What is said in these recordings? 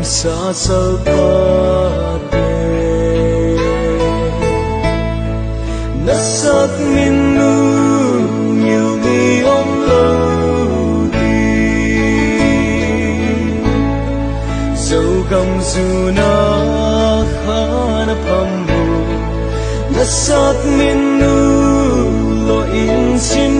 sa SALPHA nasak minu nhiều mi om lâu đi Zogam Vang KHA PHAMNA nasak minu lo in sin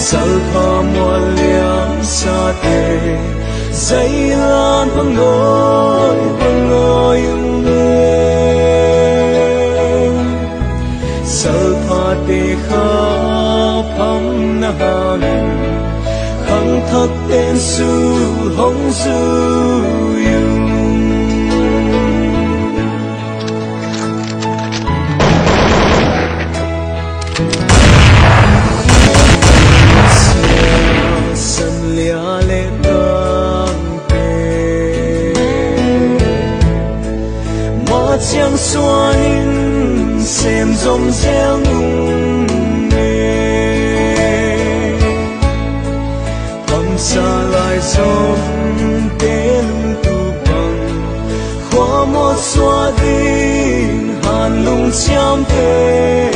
SALPHA mua liam sa te dây lan vang ngồi SALPHA te KHA PHAMNA khăng thắt tên su hong su Chẳng xóa nhìn xem dòng gieo ngung mê Thầm xa lại dòng tế lung tu bằng Khoa một xóa đi hàn lung chạm tế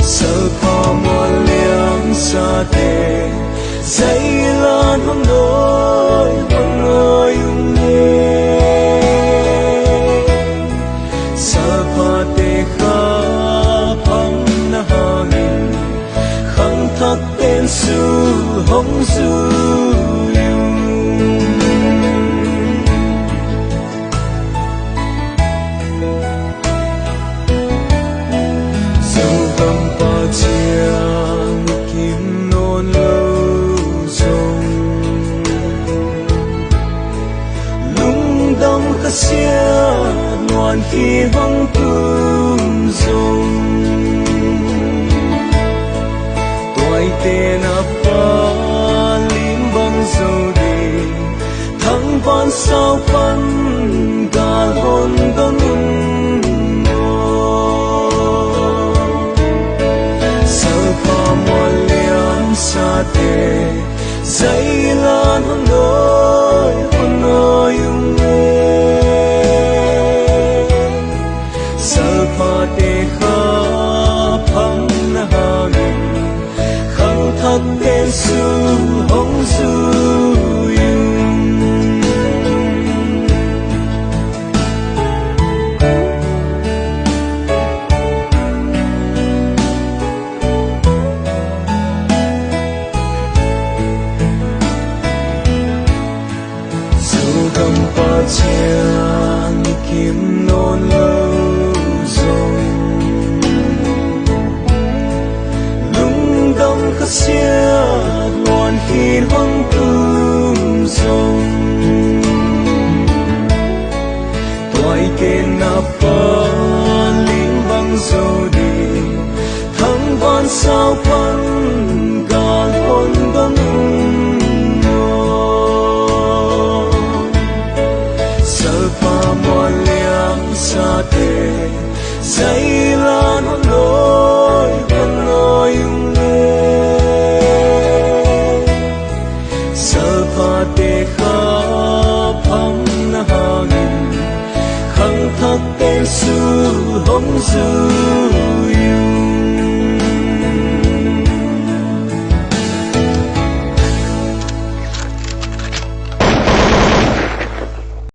SALPHA mua liang xa tế dây lan hông nỗi SALPHA te KHA PHAMNA khăng thắt tên su hong su Zogam Vang chiang kim non lâu rong lung đông khát xiết loạn khi vắng tung rong toại tên áp phá lim băng dầu đi thăng van sao phân cả hồn đông SALPHA mua liam sa te dây lan hong nỗi SALPHA te KHA PHAMNA khăng thắt tên su hong su Zogam Vang chiang kim non lâu rong lung đông khát xiết loạn khi vắng tung rong toại tên áp phá lim băng dầu đi thăng van sao phân cả hồn đông SALPHA mua liam sa te dây lan hong nỗi SALPHA te KHA PHAMNA khăng thắt tên su hong su